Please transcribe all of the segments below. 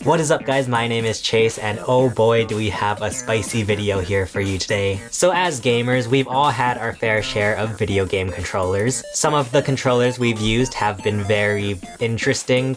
What is up guys, my name is Chase and oh boy do we have a spicy video here for you today. So as gamers, we've all had our fair share of video game controllers. Some of the controllers we've used have been very interesting, ?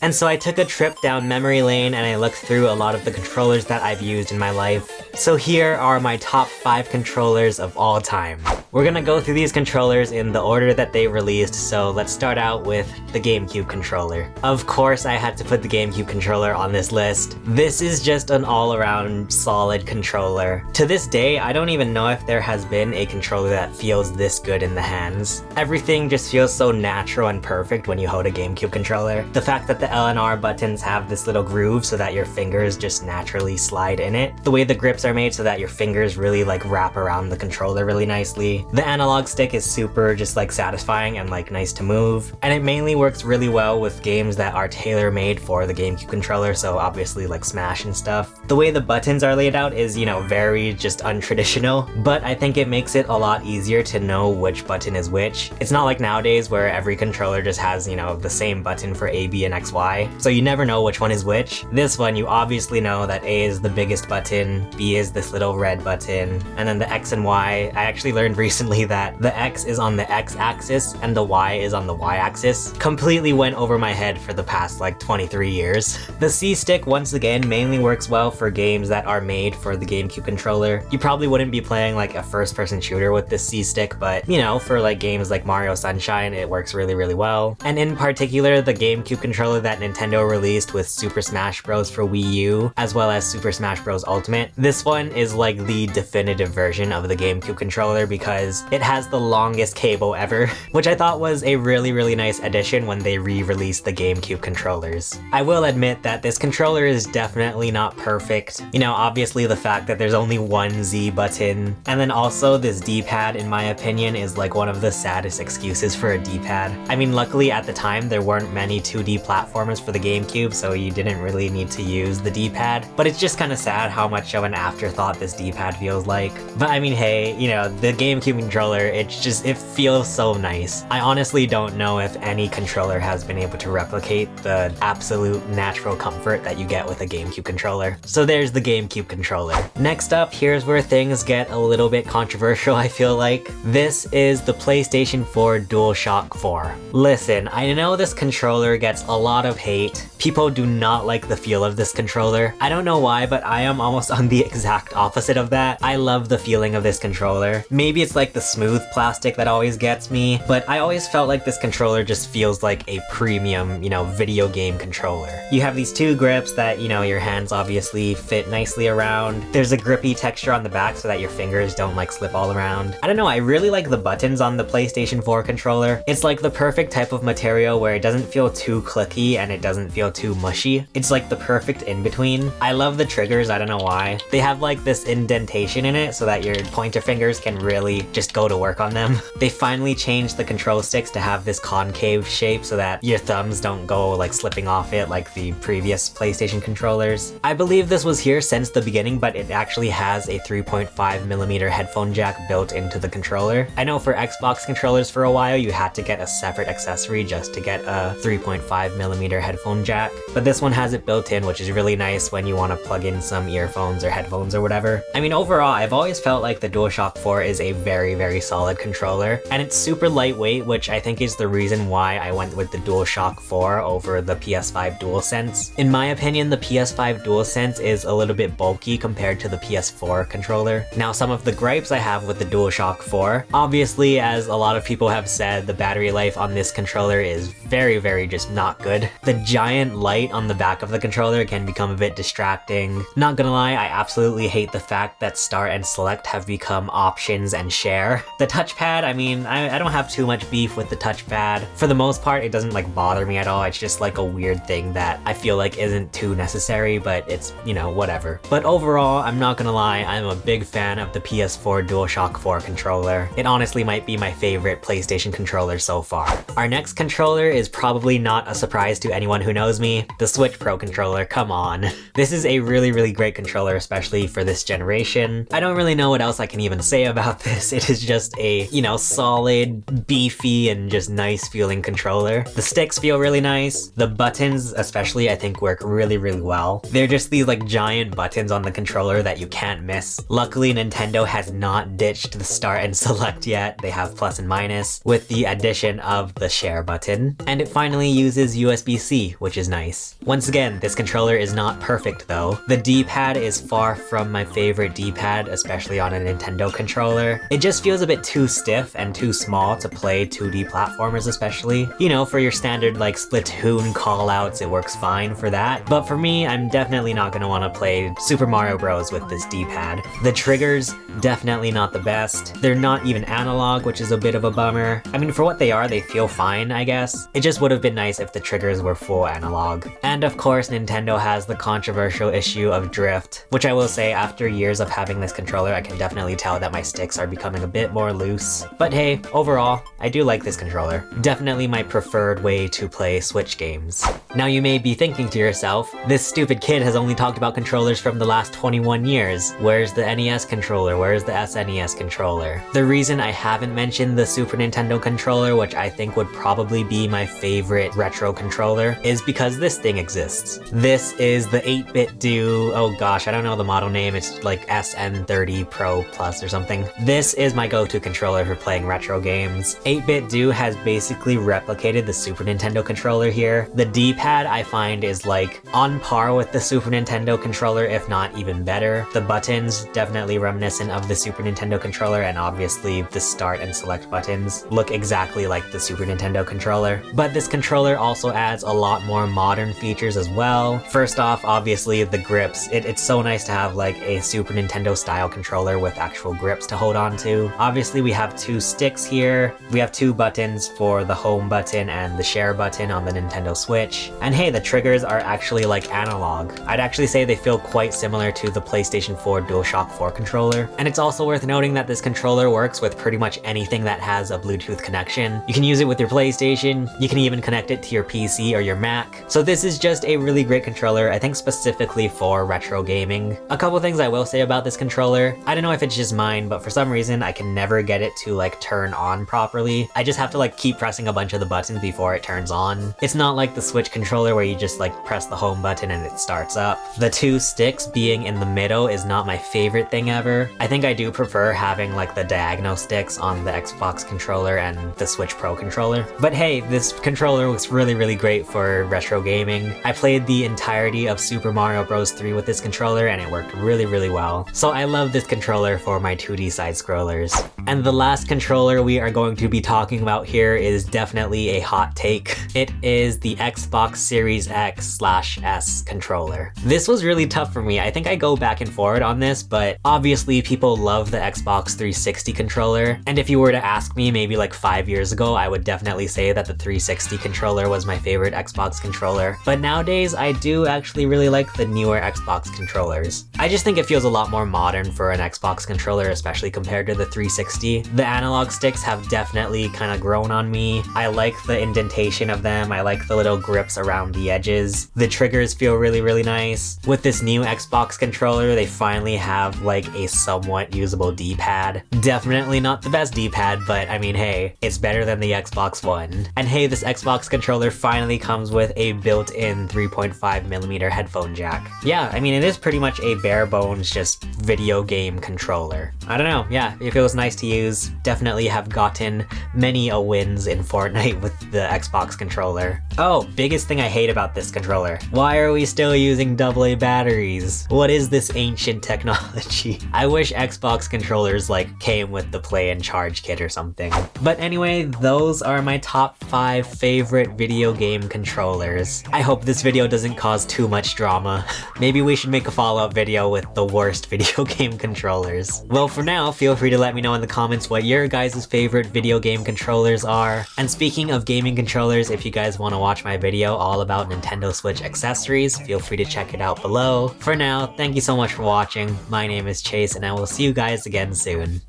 And so I took a trip down memory lane and I looked through a lot of the controllers that I've used in my life. So here are my top 5 controllers of all time. We're gonna go through these controllers in the order that they released, so let's start out with the GameCube controller. Of course I had to put the GameCube controller on this list. This is just an all-around solid controller. To this day, I don't even know if there has been a controller that feels this good in the hands. Everything just feels so natural and perfect when you hold a GameCube controller. The fact that the L and R buttons have this little groove so that your fingers just naturally slide in it. The way the grips are made so that your fingers really like wrap around the controller really nicely. The analog stick is super just like satisfying and like nice to move. And it mainly works really well with games that are tailor-made for the GameCube controller, so obviously like Smash and stuff. The way the buttons are laid out is, you know, very just untraditional, but I think it makes it a lot easier to know which button is which. It's not like nowadays where every controller just has, you know, the same button for A, B, and X, Y, so you never know which one is which. This one, you obviously know that A is the biggest button, B is this little red button, and then the X and Y, I actually learned recently that the X is on the X axis and the Y is on the Y axis. Completely went over my head for the past like 23 years. The C stick, once again, mainly works well for games that are made for the GameCube controller. You probably wouldn't be playing like a first-person shooter with this C stick, but you know, for like games like Mario Sunshine, it works really, really well. And in particular, the GameCube controller that Nintendo released with Super Smash Bros. For Wii U, as well as Super Smash Bros. Ultimate. This one is like the definitive version of the GameCube controller because it has the longest cable ever, which I thought was a really, really nice addition when they re-released the GameCube controllers. I will admit that this controller is definitely not perfect. You know, obviously the fact that there's only one Z button, and then also this D-pad, in my opinion, is like one of the saddest excuses for a D-pad. I mean, luckily at the time there weren't many 2D platformers for the GameCube, so you didn't really need to use the D-pad, but it's just kind of sad how much of an afterthought this D-pad feels like. But I mean, hey, you know, the GameCube controller, it feels so nice. I honestly don't know if any controller has been able to replicate the absolute natural comfort that you get with a GameCube controller. So there's the GameCube controller. Next up, here's where things get a little bit controversial, I feel like. This is the PlayStation 4 DualShock 4. Listen, I know this controller gets a lot of hate. People do not like the feel of this controller. I don't know why, but I am almost on the exact opposite of that. I love the feeling of this controller. Maybe it's like the smooth plastic that always gets me, but I always felt like this controller just feels like a premium, you know, video game controller. You have these two grips that, you know, your hands obviously fit nicely around. There's a grippy texture on the back so that your fingers don't like slip all around. I don't know, I really like the buttons on the PlayStation 4 controller. It's like the perfect type of material where it doesn't feel too clicky and it doesn't feel too mushy. It's like the perfect in-between. I love the triggers, I don't know why. They have like this indentation in it so that your pointer fingers can really just go to work on them. They finally changed the control sticks to have this concave shape so that your thumbs don't go like slipping off it like the previous PlayStation controllers. I believe this was here since the beginning, but it actually has a 3.5mm headphone jack built into the controller. I know for Xbox controllers for a while you had to get a separate accessory just to get a 3.5mm headphone jack, but this one has it built in, which is really nice when you want to plug in some earphones or headphones or whatever. I mean, overall, I've always felt like the DualShock 4 is a very, very solid controller, and it's super lightweight, which I think is the reason why I went with the DualShock 4 over the PS5 DualSense. In my opinion, the PS5 DualSense is a little bit bulky compared to the PS4 controller. Now, some of the gripes I have with the DualShock 4, obviously, as a lot of people have said, the battery life on this controller is very, very just not good. The giant light on the back of the controller can become a bit distracting. Not gonna lie, I absolutely hate the fact that start and select have become options and share. The touchpad, I mean, I don't have too much beef with the touchpad. For the most part, it doesn't like bother me at all. It's just like a weird thing that I feel like isn't too necessary, but it's, you know, whatever. But overall, I'm not gonna lie, I'm a big fan of the PS4 DualShock 4 controller. It honestly might be my favorite PlayStation controller so far. Our next controller is probably not a surprise to anyone who knows me. The Switch Pro controller, come on. This is a really great controller, especially for this generation. I don't really know what else I can even say about this. It is just a, you know, solid, beefy, and just nice feeling controller. The sticks feel really nice. The buttons, especially, I think work really well. They're just these like giant buttons on the controller that you can't miss. Luckily, Nintendo has not ditched the start and select yet. They have plus and minus with the addition of the share button. And it finally uses USB-C, which is nice. Once again, this controller is not perfect though. The D-pad is far from my favorite D-pad, especially on a Nintendo controller. It just feels a bit too stiff and too small to play 2D platformers especially. You know, for your standard like Splatoon callouts, it works fine for that. But for me, I'm definitely not gonna wanna play Super Mario Bros. With this D-pad. The triggers, definitely not the best. They're not even analog, which is a bit of a bummer. I mean, for what they are, they feel fine, I guess. It just would have been nice if the triggers were full analog. And of course, Nintendo has the controversial issue of drift, which I will say after years of having this controller, I can definitely tell that my sticks are becoming a bit more loose. But hey, overall, I do like this controller. Definitely my preferred way to play Switch games. Now you may be thinking to yourself, this stupid kid has only talked about controllers from the last 21 years. Where's the NES controller? Where's the SNES controller? The reason I haven't mentioned the Super Nintendo controller, which I think would probably be my favorite retro controller, is because this thing exists. This is the 8-bit Do, oh gosh, I don't know the model name, it's like Sn30 Pro Plus or something. This is my go-to controller for playing retro games. 8-bit Do has basically replicated the Super Nintendo controller here. The D-pad I find is like on par with the Super Nintendo controller, if not even better. The buttons, definitely reminiscent of the Super Nintendo controller, and obviously the start and select buttons look exactly like the Super Nintendo controller. But this controller also adds a lot more modern features as well. First off, obviously the grips. It's so nice to have like a Super Nintendo style controller with actual grips to hold on to. Obviously we have two sticks here. We have two buttons for the home button and the share button on the Nintendo Switch. And hey, the triggers are actually like analog. I'd actually say they feel quite similar to the PlayStation 4 DualShock 4 controller. And it's also worth noting that this controller works with pretty much anything that has a Bluetooth connection. You can use it with your PlayStation, you can even connect it to your PC or your Mac. So this is just a really great controller, I think specifically for retro gaming. A couple things I will say about this controller, I don't know if it's just mine, but for some reason I can never get it to like turn on properly. I just have to like keep pressing a bunch of the buttons before it turns on. It's not like the Switch controller where you just like press the home button and it starts up. The two sticks being in the middle is not my favorite thing ever. I think I do prefer having like the diagonal sticks on the Xbox controller and the Switch Pro controller. But hey, this controller looks really great for retro gaming. I played the entirety of Super Mario Bros. 3 with this controller and it worked really well. So I love this controller for my 2D side scrollers. And the last controller we are going to be talking about here is definitely a hot take. It is the Xbox Series X/S controller. This was really tough for me. I think I go back and forward on this, but obviously people love the Xbox 360 controller. And if you were to ask me maybe like 5 years ago, I would definitely say that the 360 controller was my favorite Xbox controller. But nowadays, I do actually really like the newer Xbox controllers. I just think it feels a lot more modern for an Xbox controller, especially compared to the 360. The analog sticks have definitely kind of grown on me. I like the indentation of them. I like the little grips around the edges. The triggers feel really nice. With this new Xbox controller, they finally have like a somewhat usable D-pad. Definitely not the best D-pad, but I mean, hey, it's better than the Xbox One. And hey, this Xbox controller finally comes with a built-in 3.5mm headphone jack. Yeah, I mean, it is pretty much a bare bones just video game controller. I don't know, yeah, it feels nice to use. Definitely have gotten many wins in Fortnite with the Xbox controller. Oh, biggest thing I hate about this controller. Why are we still using AA batteries? What is this ancient technology? I wish Xbox controllers like came with the play and charge kit or something. But anyway, those are my top 5 favorite video game controllers. I hope this video doesn't cause too much drama. Maybe we should make a follow-up video with the worst video game controllers. Well, for now, feel free to let me know in the comments what your guys' favorite video game controllers are. And speaking of gaming controllers, if you guys want to watch my video all about Nintendo Switch accessories, feel free to check it out below. For now, thank you so much for watching. My name is Chase, and I will see you guys again soon.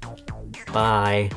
Bye.